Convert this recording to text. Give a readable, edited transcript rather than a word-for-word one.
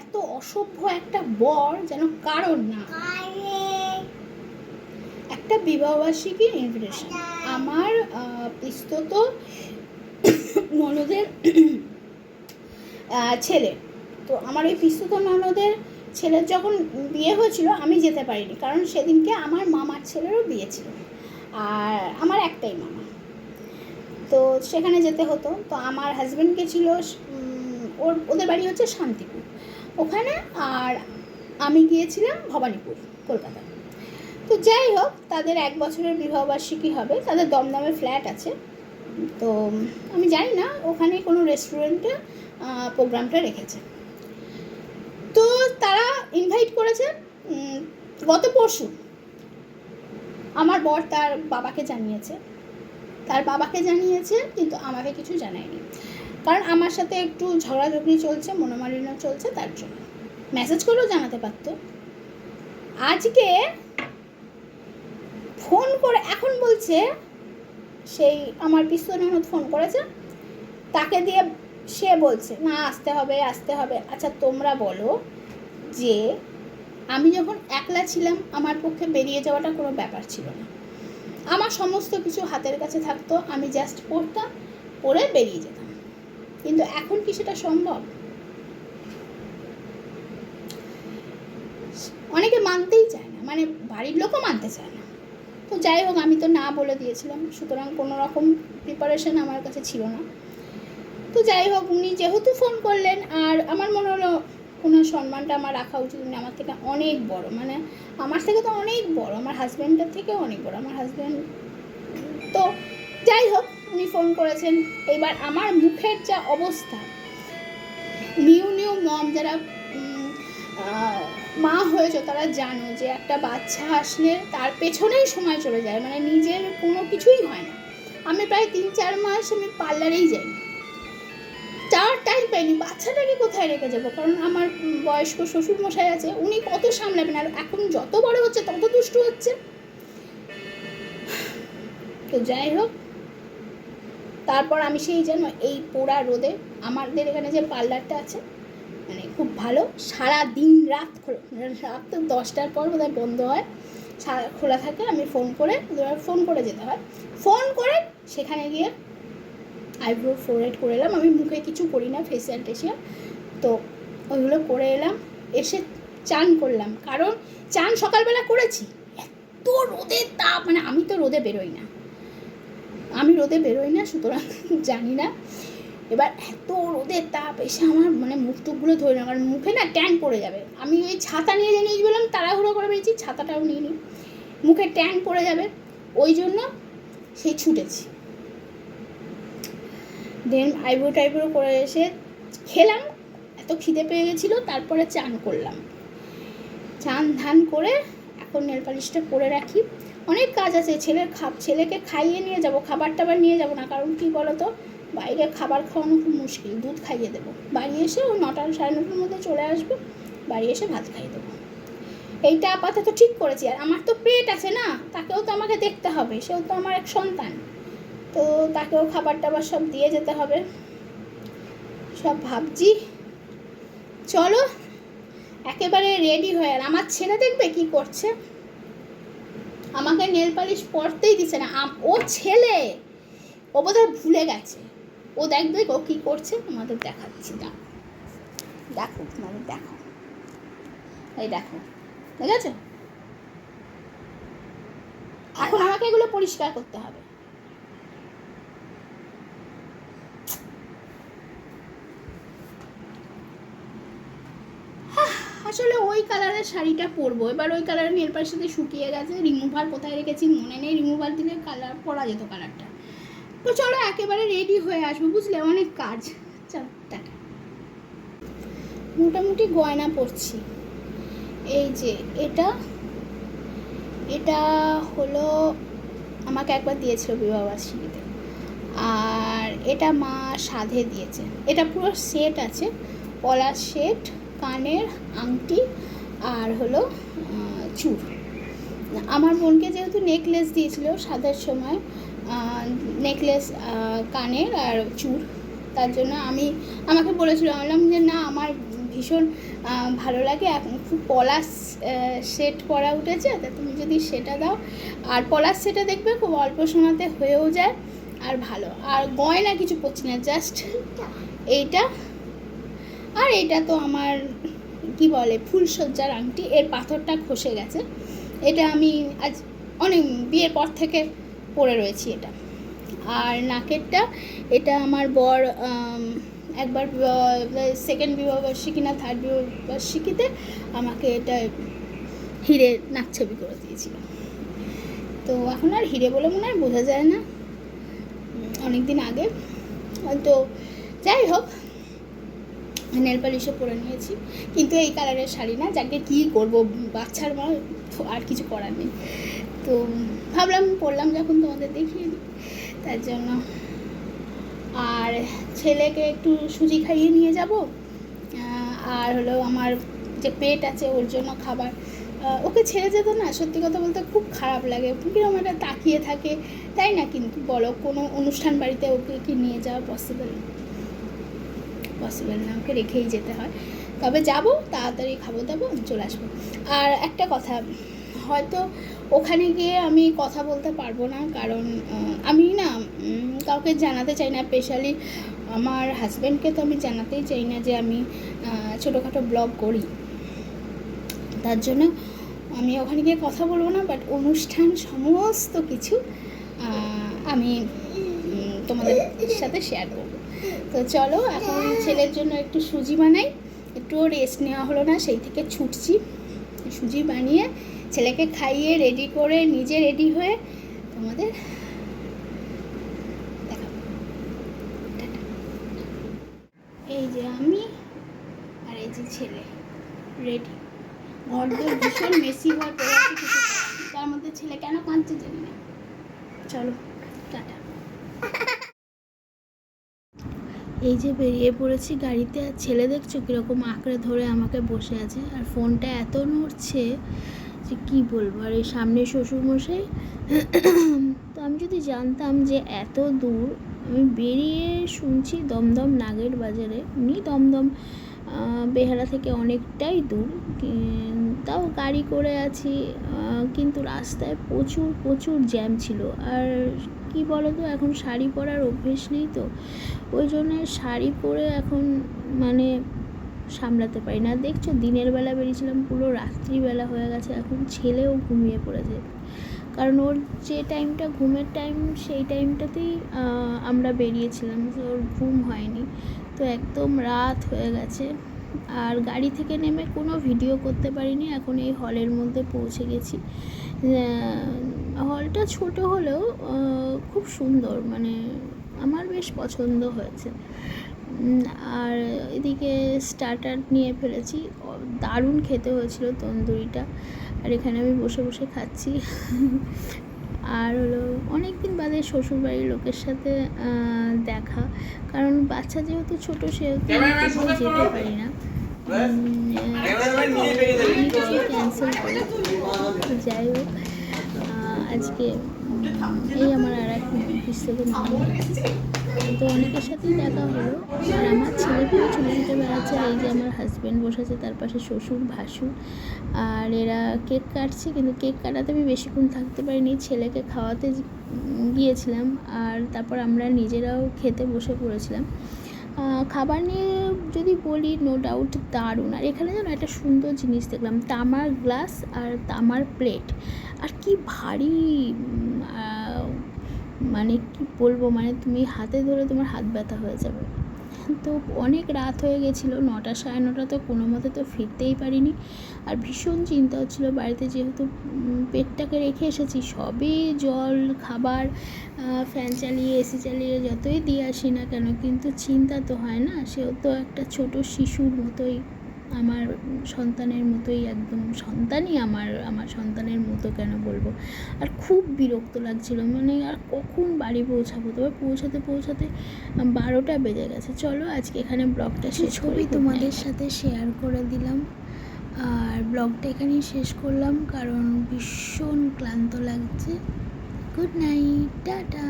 এত অসভ্য একটা বর যেন কারণ না। একটা বিবাহবার্ষিকীর ইনভিটেশন, আমার পিস্তত ননদের ছেলে। তো আমার ওই পিস্তত ননদের ছেলের যখন বিয়ে হয়েছিল আমি যেতে পারিনি, কারণ সেদিনকে আমার মামার ছেলেরও বিয়ে ছিল, আর আমার একটাই মামা, তো সেখানে যেতে হতো। তো আমার হাজব্যান্ড গেছিল, ওদের বাড়ি হচ্ছে শান্তিপুর ওখানে, আর আমি গিয়েছিলাম ভবানীপুর কলকাতা। তো যাই হোক, তাদের 1 বছরের বিবাহবার্ষিকী হবে, তাদের দমদমে ফ্ল্যাট আছে। তো আমি জানি না ওখানে কোনো রেস্টুরেন্টে প্রোগ্রামটা রেখেছে। তো তারা ইনভাইট করেছে গত পরশু। আমার বর তার বাবাকে জানিয়েছে, কিন্তু আমাকে কিছু জানায়নি, কারণ আমার সাথে একটু ঝগড়াঝগড়ি চলছে, মনোমালিন্য চলছে, তার জন্য মেসেজ করেও জানাতে পারতো। আজকে ফোন করে এখন বলছে, সেই আমার পিস্তত ননদ ফোন করেছে, তাকে দিয়ে সে বলছে না আসতে হবে। আচ্ছা তোমরা বলো যে আমি যখন একলা ছিলাম আমার পক্ষে বেরিয়ে যাওয়াটা কোনো ব্যাপার ছিল না, আমার সমস্ত কিছু হাতের কাছে থাকতো, আমি জাস্ট পড়তাম, পড়ে বেরিয়ে যেতাম। কিন্তু এখন কি সেটা সম্ভব? অনেকে মানতেই চায় না, মানে বাড়ির লোকও মানতে চায় না। তো যাই হোক, আমি তো না বলে দিয়েছিলাম, সুতরাং কোনো রকম প্রিপারেশন আমার কাছে ছিল না। তো যাই হোক, উনি যেহেতু ফোন করলেন, আর আমার মনে হলো ওনার সম্মানটা আমার রাখা উচিত। উনি আমার থেকে অনেক বড়, মানে আমার থেকে তো অনেক বড়, আমার হাজব্যান্ডের থেকেও অনেক বড় আমার হাজব্যান্ড। তো যাই হোক, উনি ফোন করেছেন। এবার আমার মুখের যা অবস্থা, নিউ মম যারা মা হয়েছে তারা জানো যে একটা বাচ্চা আসলে তার পেছনেই সময় চলে যায়, মানে নিজের কোনো কিছুই হয় না। আমি প্রায় 3-4 মাস আমি পার্লারেই যাই, যাওয়ার টাইম পাইনি। বাচ্চাটাকে কোথায় রেখে যাবো? কারণ আমার বয়স্ক শ্বশুরমশাই আছে, উনি কত সামলাবেন, আর এখন যত বড় হচ্ছে তত দুষ্টু হচ্ছে। তো যাই হোক, তারপর আমি সেই যেন এই পোড়া রোদে, আমাদের এখানে যে পার্লারটা আছে মানে খুব ভালো, সারা দিন রাত খোলা, রাত তো 10টার পর বোধহয় বন্ধ হয়, সারা খোলা থাকে। আমি ফোন করে যেতে হয়, ফোন করে সেখানে গিয়ে আইব্রো ফোরহেড করে এলাম। আমি মুখে কিছু করি না, ফেসিয়াল টেসিয়াল, তো ওইগুলো করে এলাম। এসে চান করলাম, কারণ চান সকালবেলা করেছি, এত রোদের তাপ, মানে আমি তো রোদে বেরোই না, সুতরাং জানি না। এবার এত রোদের তাপ এসে আমার মানে মুখ টুকগুলো ধরে না, কারণ মুখে না ট্যান পড়ে যাবে। আমি ওই ছাতা নিয়ে বললাম, তাড়াহুড়ো করে বেরিয়েছি, ছাতাটাও নিয়ে নিই, মুখে ট্যান পড়ে যাবে, ওই জন্য সেই ছুটেছি। দেন আইব্রো করে এসে খেলাম, এত খিদে পেয়ে গেছিলো। তারপরে চান করলাম, চান ধান করে এখন নেল পালিশটা করে রাখি। অনেক কাজ আছে, ছেলেকে খাইয়ে নিয়ে যাব, খাবার টাবার নিয়ে যাব না, কারণ কি বলো তো, বাইরে খাবার খাওয়ানো খুব মুশকিল। দুধ খাইয়ে দেবো, বাড়ি এসে ও 9টা 9:30টার মধ্যে চলে আসবে, বাড়ি এসে ভাত খাইয়ে দেবো। এইটা আপাতত ঠিক করেছি। আর আমার তো পেট আছে না, তাকেও তো আমাকে দেখতে হবে, সেও তো আমার এক সন্তান, তো তাকেও খাবার টাবার সব দিয়ে যেতে হবে, সব ভাবছি। চলো একেবারে রেডি হয়ে, আর আমার ছেলে দেখবে কি করছে, আমাকে নেল পালিশ পরতেই দিছে না। ও ছেলে, ও বোধহয় ভুলে গেছে, ও দেখবে ও কী করছে, তোমাদের দেখাচ্ছি। দেখো তোমাদের দেখো, এই দেখো, ঠিক আছে? এখন আমাকে এগুলো পরিষ্কার করতে হবে। আসলে ওই কালারের শাড়িটা পরবো, এবার ওই কালারের নেল পালিশের সাথে শুকিয়ে গেছে, রিমুভার কোথায় রেখেছি মনে নেই, রিমুভার দিলে কালার পরা যেত কালারটা। তো চলো একেবারে রেডি হয়ে আসবো, বুঝলে, অনেক কাজ। চল টাটা। মোটামুটি গয়না পরছি, এই যে এটা হলো আমাকে একবার দিয়েছিল বিবাহবার্ষিকীতে, আর এটা মা সাধে দিয়েছে। এটা পুরো সেট আছে, পলার সেট, কানের আংটি, আর হলো চূড়। আমার বোনকে যেহেতু নেকলেস দিয়েছিল সাধের সময়, নেকলেস, কানের আর চূড়, তার জন্য আমাকে বলেছিল, বললাম যে না, আমার ভীষণ ভালো লাগে। এখন খুব পলাশ সেট পরা উঠেছে, তা তুমি যদি সেটা দাও, আর পলাশ সেটা দেখবে খুব অল্প সময়তে হয়েও যায় আর ভালো। আর গয়না কিছু পরছি না, জাস্ট এইটা আর এইটা তো আমার কি বলে ফুলসজ্জার আংটি, এর পাথরটা খসে গেছে। এটা আমি আজ অনেক বিয়ের পর থেকে পরে রয়েছি এটা। আর নাকেরটা এটা আমার বর একবার সেকেন্ড বিবাহবার্ষিকী না থার্ড বিবাহবার্ষিকীতে আমাকে এটা হিরে নাকছবি করে দিয়েছিল। তো এখন আর হিরে বলে মনে হয় বোঝা যায় না, অনেক দিন আগে। তো যাই হোক, নেল পালিশও পরে নিয়েছি, কিন্তু এই কালারের শাড়ি না, যাকে কী করবো, বাচ্চার মা, আর কিছু করার নেই। তো ভাবলাম পরলাম যখন তোমাদের দেখিয়ে দিই, তার জন্য। আর ছেলেকে একটু সুজি খাইয়ে নিয়ে যাব, আর হলো আমার যে পেট আছে ওর জন্য খাবার। ওকে ছেড়ে যেত না, সত্যি কথা বলতে খুব খারাপ লাগে, কিরকম একটা তাকিয়ে থাকে, তাই না? কিন্তু বলো, কোনো অনুষ্ঠান বাড়িতে ওকে কি নিয়ে যাওয়া পসিবল না, ওকে রেখেই যেতে হয়। তবে যাব, তাড়াতাড়ি খাবো দাবো, চলে আসবো। আর একটা কথা, হয়তো ওখানে গিয়ে আমি কথা বলতে পারবো না, কারণ আমি না কাউকে জানাতে চাই না, স্পেশালি আমার হাজব্যান্ডকে তো আমি জানাতেই চাই না যে আমি ছোটোখাটো ব্লগ করি। তার জন্য আমি ওখানে গিয়ে কথা বলবো না, বাট অনুষ্ঠান সমস্ত কিছু আমি তোমাদের সাথে শেয়ার করবো। তো চলো, এখন ছেলের জন্য একটু সুজি বানাই, একটুও রেস্ট নেওয়া হলো না, সেই থেকে ছুটছি। সুজি বানিয়ে ছেলেকে খাইয়ে রেডি করে নিজে রেডি হয়ে তোমাদের দেখাবো। এই যে আমি আর এই যে ছেলে রেডি। ঘরদোর ভীষণ মেসি হয়ে পড়ে আছে, কিছু তার মধ্যে ছেলে কেন কাঁদছে জানি না। চলো টাটা। এই যে বেরিয়ে পড়েছি গাড়িতে, আর ছেলে দেখছো কীরকম আঁকড়ে ধরে আমাকে বসে আছে, আর ফোনটা এত নড়ছে যে কী বলবো। আর এই সামনে শ্বশুরমশাই, তো আমি যদি জানতাম যে এত দূর, আমি বেরিয়ে শুনছি দমদম নাগের বাজারে, উনি দমদম বেহালা থেকে অনেকটাই দূর, তাও গাড়ি করে আছি, কিন্তু রাস্তায় প্রচুর জ্যাম ছিল। আর কি বলো তো, এখন শাড়ি পরার অভ্যেস নেই, তো ওই জন্য শাড়ি পরে এখন মানে সামলাতে পারি না। দেখছো দিনের বেলা বেরিয়েছিলাম, পুরো রাত্রিবেলা হয়ে গেছে, এখন ছেলেও ঘুমিয়ে পড়েছে, কারণ ওর যে টাইমটা ঘুমের টাইম, সেই টাইমটাতেই আমরা বেরিয়েছিলাম, ওর ঘুম হয়নি, তো একদম রাত হয়ে গেছে। আর গাড়ি থেকে নেমে কোনো ভিডিও করতে পারিনি। এখন এই হলের মধ্যে পৌঁছে গেছি। হলটা ছোট হলেও খুব সুন্দর, মানে আমার বেশ পছন্দ হয়েছে। আর এদিকে স্টার্টার নিয়ে ফেলেছি, দারুণ খেতে হয়েছিল তন্দুরিটা, আর এখানে আমি বসে বসে খাচ্ছি। আর হলো অনেক দিন বাদে শ্বশুরবাড়ির লোকের সাথে দেখা, কারণ বাচ্চা যেহেতু ছোটো, সেহেতু যেতে পারি না, ক্যান্সেল করি। যাই হোক, আজকে এই আমার আর এক অফিস থেকে তো অনেকের সাথেই দেখা হলো। আর আমার ছেলেকেও ছুটে বেড়াচ্ছে, আর এই যে আমার হাজব্যান্ড বসেছে, তার পাশে শ্বশুর ভাসুর, আর এরা কেক কাটছে, কিন্তু কেক কাটাতে আমি বেশিক্ষণ থাকতে পারিনি, ছেলেকে খাওয়াতে গিয়েছিলাম, আর তারপর আমরা নিজেরাও খেতে বসে পড়েছিলাম। খাবার নিয়ে যদি বলি, নো ডাউট দারুণ। আর এখানে যেন একটা সুন্দর জিনিস দেখলাম, তামার গ্লাস আর তামার প্লেট, আর কি ভারী, মানে কি বলবো, মানে তুমি হাতে ধরে তোমার হাত ব্যথা হয়ে যাবে। তো অনেক রাত হয়ে গেছিলো, 9টা 9:30, তো কোনো মতে তো ফিরতেই পারিনি। আর ভীষণ চিন্তা হচ্ছিলো, বাড়িতে যেহেতু পেটটাকে রেখে এসেছি, সবই জল খাবার ফ্যান চালিয়ে এসি চালিয়ে যতই দিয়ে আসি না কেন, কিন্তু চিন্তা তো হয় না। সেও তো একটা ছোট শিশুর মতোই, আমার সন্তানের মতোই, একদম সন্তানই আমার সন্তানের মতো কেন বলবো। আর খুব বিরক্ত লাগছিলো, মানে আর কখন বাড়ি পৌঁছাবো। তবে পৌঁছাতে 12টা বেজে গেছে। চলো আজকে এখানে ব্লগটা শেষ করি, তোমাদের সাথে শেয়ার করে দিলাম, আর ব্লগটা এখানেই শেষ করলাম, কারণ ভীষণ ক্লান্ত লাগছে। Good night, tata.